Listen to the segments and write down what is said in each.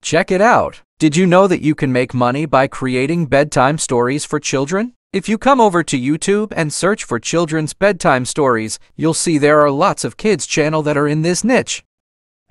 Check it out! Did you know that you can make money by creating bedtime stories for children? If you come over to YouTube and search for children's bedtime stories, you'll see there are lots of kids' channels that are in this niche.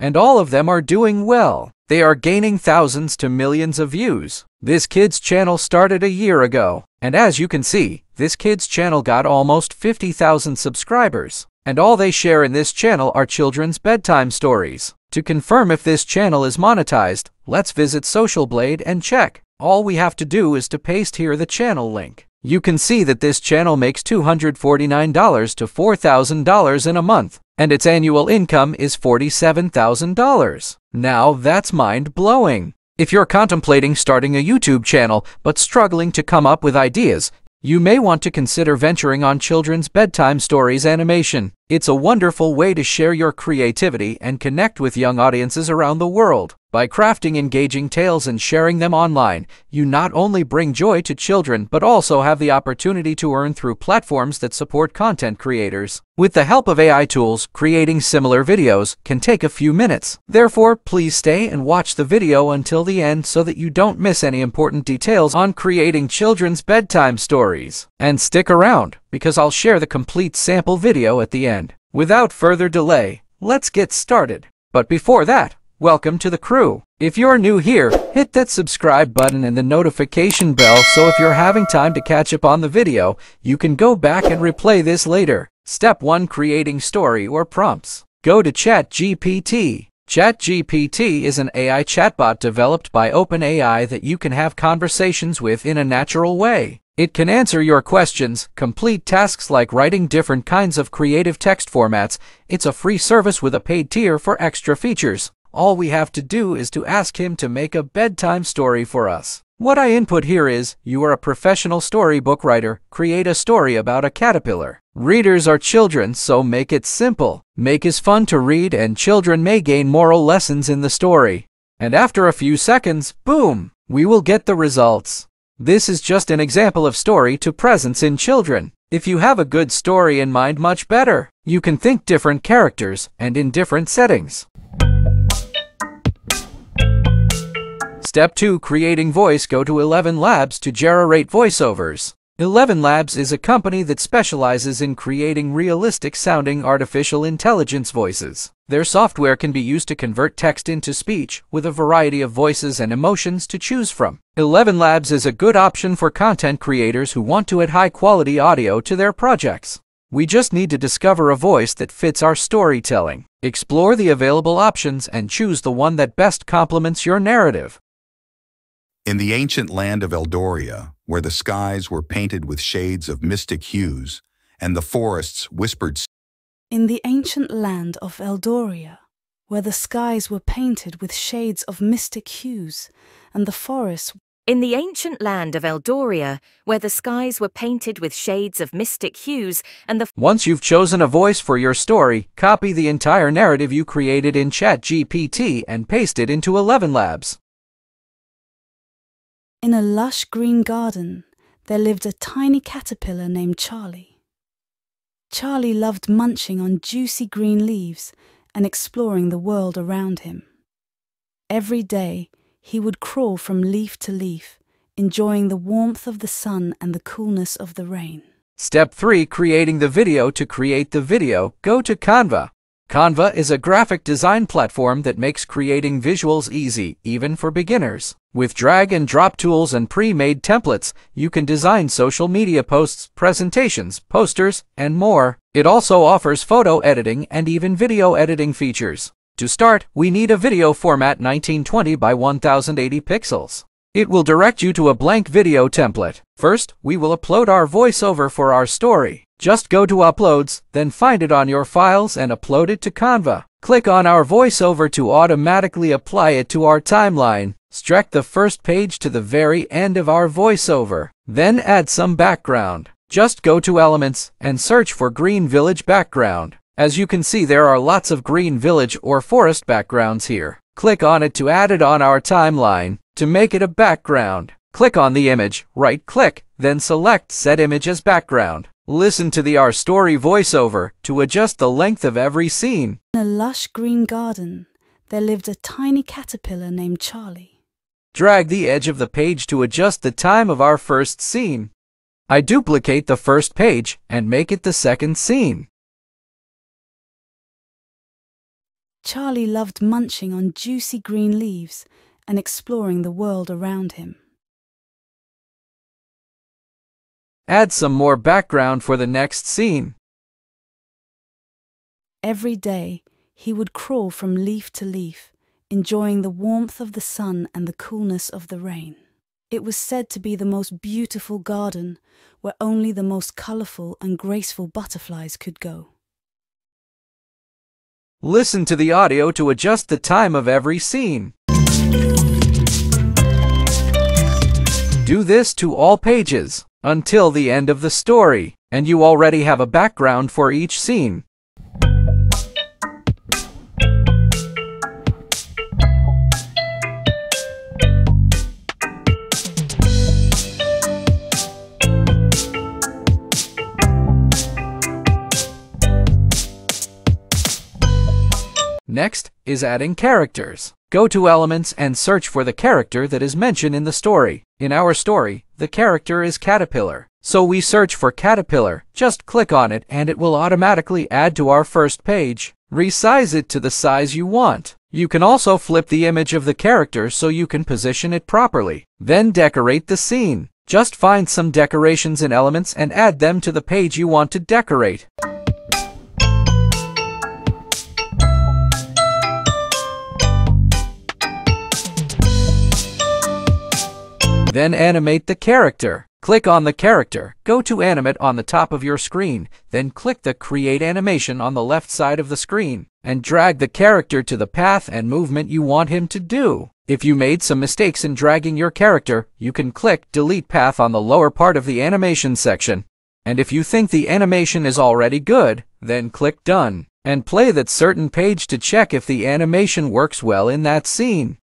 And all of them are doing well. They are gaining thousands to millions of views. This kids' channel started a year ago, and as you can see, this kids' channel got almost 50,000 subscribers. And all they share in this channel are children's bedtime stories. To confirm if this channel is monetized, let's visit Social Blade and check. All we have to do is to paste here the channel link. You can see that this channel makes $249 to $4,000 in a month, and its annual income is $47,000. Now that's mind-blowing. If you're contemplating starting a YouTube channel but struggling to come up with ideas, you may want to consider venturing on children's bedtime stories animation. It's a wonderful way to share your creativity and connect with young audiences around the world. By crafting engaging tales and sharing them online, you not only bring joy to children but also have the opportunity to earn through platforms that support content creators. With the help of AI tools, creating similar videos can take a few minutes. Therefore, please stay and watch the video until the end so that you don't miss any important details on creating children's bedtime stories. And stick around, because I'll share the complete sample video at the end. Without further delay, let's get started. But before that, welcome to the crew. If you're new here, hit that subscribe button and the notification bell so if you're having time to catch up on the video, you can go back and replay this later. Step 1. Creating story or prompts. Go to ChatGPT. ChatGPT is an AI chatbot developed by OpenAI that you can have conversations with in a natural way. It can answer your questions, complete tasks like writing different kinds of creative text formats. It's a free service with a paid tier for extra features. All we have to do is to ask him to make a bedtime story for us. What I input here is, you are a professional storybook writer, create a story about a caterpillar. Readers are children, so make it simple. Make it fun to read and children may gain moral lessons in the story. And after a few seconds, boom, we will get the results. This is just an example of story to presence in children. If you have a good story in mind, much better. You can think different characters and in different settings. Step 2. Creating voice. Go to 11 Labs to generate voiceovers. 11 Labs is a company that specializes in creating realistic-sounding artificial intelligence voices. Their software can be used to convert text into speech, with a variety of voices and emotions to choose from. 11 Labs is a good option for content creators who want to add high-quality audio to their projects. We just need to discover a voice that fits our storytelling. Explore the available options and choose the one that best complements your narrative. In the ancient land of Eldoria, where the skies were painted with shades of mystic hues, and the forests whispered. In the ancient land of Eldoria, where the skies were painted with shades of mystic hues, and the forests. In the ancient land of Eldoria, where the skies were painted with shades of mystic hues, and the. Once you've chosen a voice for your story, copy the entire narrative you created in ChatGPT and paste it into 11 Labs. In a lush green garden, there lived a tiny caterpillar named Charlie. Charlie loved munching on juicy green leaves and exploring the world around him. Every day, he would crawl from leaf to leaf, enjoying the warmth of the sun and the coolness of the rain. Step 3. Creating the video. To create the video, go to Canva. Canva is a graphic design platform that makes creating visuals easy, even for beginners. With drag-and-drop tools and pre-made templates, you can design social media posts, presentations, posters, and more. It also offers photo editing and even video editing features. To start, we need a video format 1920 by 1080 pixels. It will direct you to a blank video template. First, we will upload our voiceover for our story. Just go to Uploads, then find it on your files and upload it to Canva. Click on our voiceover to automatically apply it to our timeline. Drag the first page to the very end of our voiceover. Then add some background. Just go to Elements and search for Green Village background. As you can see, there are lots of green village or forest backgrounds here. Click on it to add it on our timeline. To make it a background, click on the image, right-click, then select Set Image as Background. Listen to our story voiceover to adjust the length of every scene. In a lush green garden, there lived a tiny caterpillar named Charlie. Drag the edge of the page to adjust the time of our first scene. I duplicate the first page and make it the second scene. Charlie loved munching on juicy green leaves and exploring the world around him. Add some more background for the next scene. Every day, he would crawl from leaf to leaf, enjoying the warmth of the sun and the coolness of the rain. It was said to be the most beautiful garden where only the most colorful and graceful butterflies could go. Listen to the audio to adjust the time of every scene. Do this to all pages until the end of the story, and you already have a background for each scene. Next is adding characters. Go to Elements and search for the character that is mentioned in the story. In our story, the character is Caterpillar. So we search for Caterpillar. Just click on it and it will automatically add to our first page. Resize it to the size you want. You can also flip the image of the character so you can position it properly. Then decorate the scene. Just find some decorations in Elements and add them to the page you want to decorate. Then animate the character. Click on the character, go to Animate on the top of your screen, then click the Create Animation on the left side of the screen, and drag the character to the path and movement you want him to do. If you made some mistakes in dragging your character, you can click Delete Path on the lower part of the animation section. And if you think the animation is already good, then click Done, and play that certain page to check if the animation works well in that scene.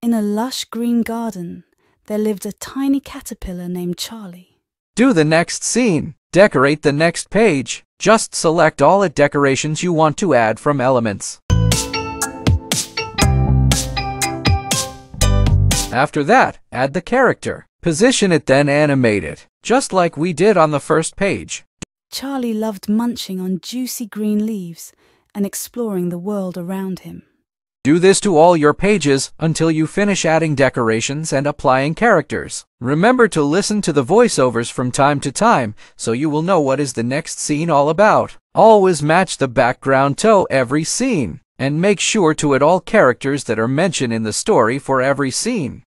In a lush green garden, there lived a tiny caterpillar named Charlie. Do the next scene. Decorate the next page. Just select all the decorations you want to add from Elements. After that, add the character. Position it, then animate it, just like we did on the first page. Charlie loved munching on juicy green leaves and exploring the world around him. Do this to all your pages until you finish adding decorations and applying characters. Remember to listen to the voiceovers from time to time so you will know what is the next scene all about. Always match the background to every scene, and make sure to add all characters that are mentioned in the story for every scene.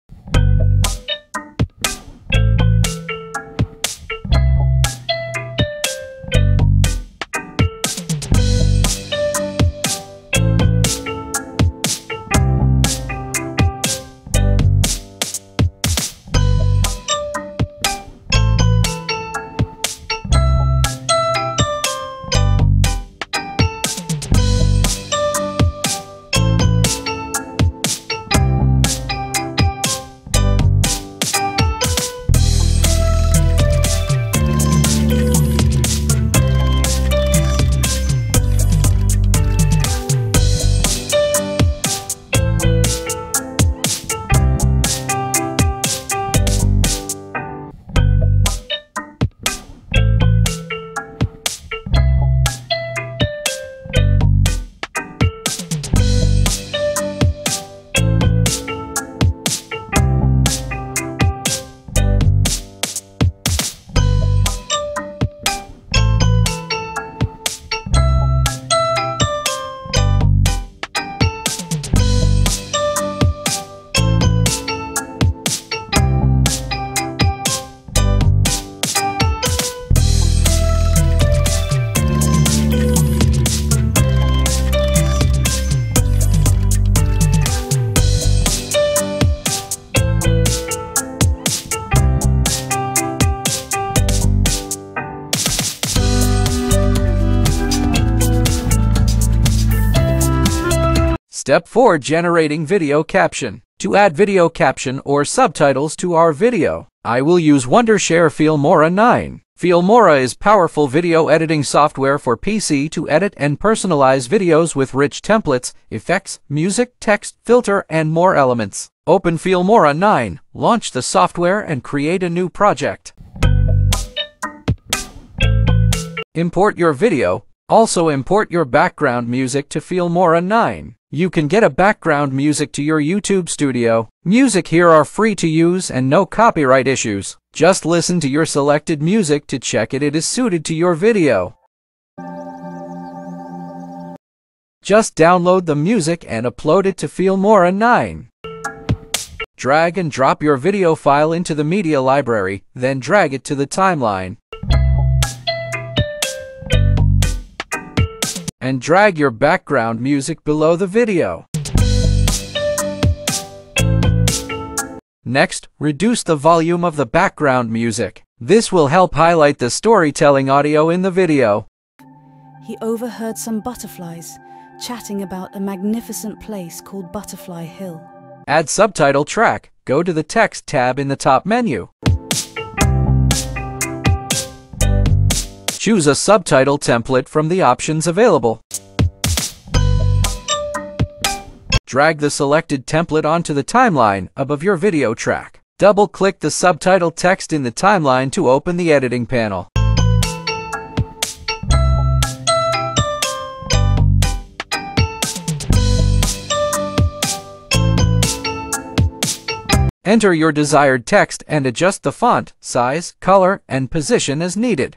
Step 4. Generating video caption. To add video caption or subtitles to our video, I will use Wondershare Filmora 9. Filmora is powerful video editing software for PC to edit and personalize videos with rich templates, effects, music, text, filter, and more elements. Open Filmora 9, launch the software and create a new project. Import your video. Also import your background music to Filmora 9. You can get a background music to your YouTube studio. Music here are free to use and no copyright issues. Just listen to your selected music to check it is suited to your video. Just download the music and upload it to Filmora 9. Drag and drop your video file into the media library, then drag it to the timeline. And drag your background music below the video. Next, reduce the volume of the background music. This will help highlight the storytelling audio in the video. He overheard some butterflies chatting about a magnificent place called Butterfly Hill. Add subtitle track. Go to the text tab in the top menu. Choose a subtitle template from the options available. Drag the selected template onto the timeline above your video track. Double-click the subtitle text in the timeline to open the editing panel. Enter your desired text and adjust the font, size, color, and position as needed.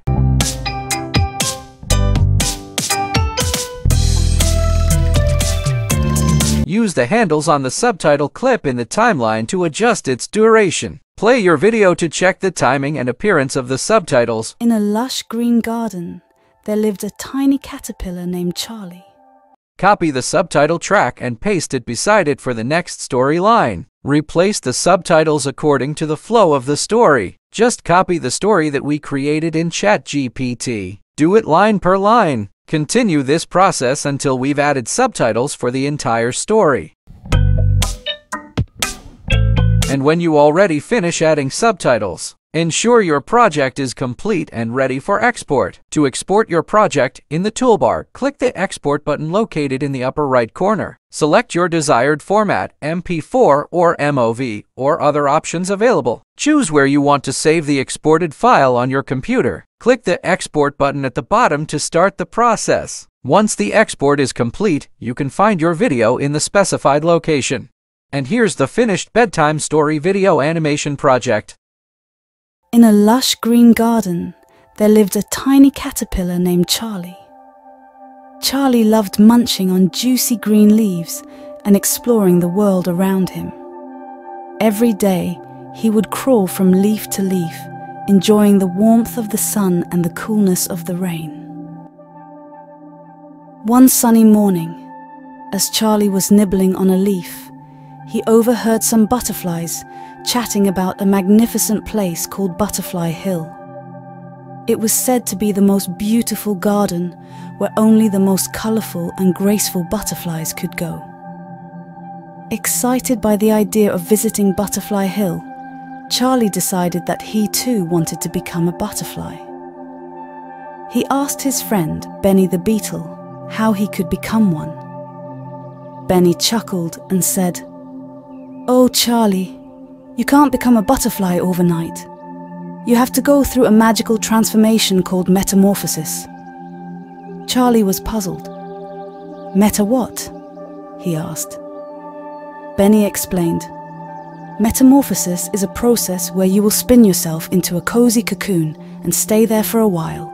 Use the handles on the subtitle clip in the timeline to adjust its duration. Play your video to check the timing and appearance of the subtitles. In a lush green garden, there lived a tiny caterpillar named Charlie. Copy the subtitle track and paste it beside it for the next story line. Replace the subtitles according to the flow of the story. Just copy the story that we created in ChatGPT. Do it line per line. Continue this process until we've added subtitles for the entire story. And when you already finish adding subtitles, ensure your project is complete and ready for export. To export your project, in the toolbar, click the Export button located in the upper right corner. Select your desired format, MP4 or MOV, or other options available. Choose where you want to save the exported file on your computer. Click the Export button at the bottom to start the process. Once the export is complete, you can find your video in the specified location. And here's the finished bedtime story video animation project. In a lush green garden, there lived a tiny caterpillar named Charlie. Charlie loved munching on juicy green leaves and exploring the world around him. Every day, he would crawl from leaf to leaf, enjoying the warmth of the sun and the coolness of the rain. One sunny morning, as Charlie was nibbling on a leaf, he overheard some butterflies chatting about a magnificent place called Butterfly Hill. It was said to be the most beautiful garden where only the most colourful and graceful butterflies could go. Excited by the idea of visiting Butterfly Hill, Charlie decided that he too wanted to become a butterfly. He asked his friend, Benny the beetle, how he could become one. Benny chuckled and said, "Oh, Charlie, you can't become a butterfly overnight. You have to go through a magical transformation called metamorphosis." Charlie was puzzled. "Meta what?" he asked. Benny explained, "Metamorphosis is a process where you will spin yourself into a cozy cocoon and stay there for a while.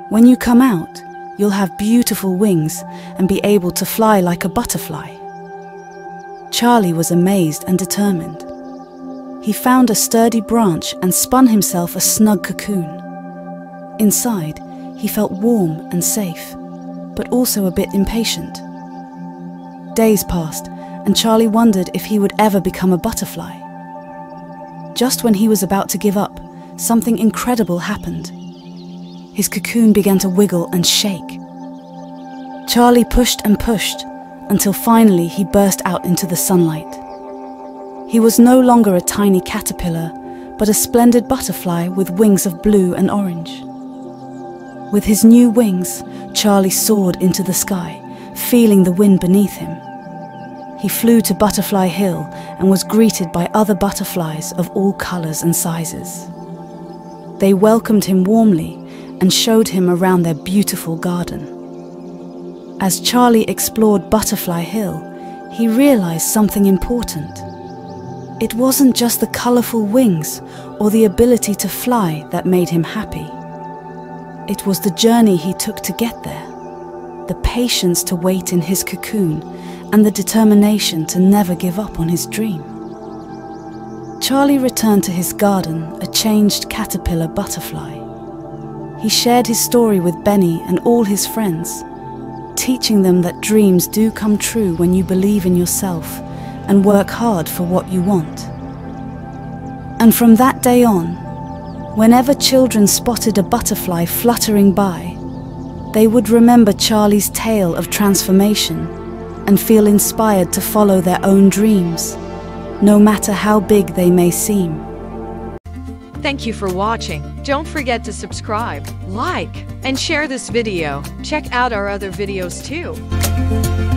When you come out, you'll have beautiful wings and be able to fly like a butterfly." Charlie was amazed and determined. He found a sturdy branch and spun himself a snug cocoon. Inside, he felt warm and safe, but also a bit impatient. Days passed, and Charlie wondered if he would ever become a butterfly. Just when he was about to give up, something incredible happened. His cocoon began to wiggle and shake. Charlie pushed and pushed, until finally he burst out into the sunlight. He was no longer a tiny caterpillar, but a splendid butterfly with wings of blue and orange. With his new wings, Charlie soared into the sky, feeling the wind beneath him. He flew to Butterfly Hill and was greeted by other butterflies of all colors and sizes. They welcomed him warmly and showed him around their beautiful garden. As Charlie explored Butterfly Hill, he realized something important. It wasn't just the colorful wings or the ability to fly that made him happy. It was the journey he took to get there, the patience to wait in his cocoon, and the determination to never give up on his dream. Charlie returned to his garden a changed caterpillar butterfly. He shared his story with Benny and all his friends, teaching them that dreams do come true when you believe in yourself and work hard for what you want. And from that day on, whenever children spotted a butterfly fluttering by, they would remember Charlie's tale of transformation and feel inspired to follow their own dreams, no matter how big they may seem. Thank you for watching. Don't forget to subscribe, like, and share this video. Check out our other videos too.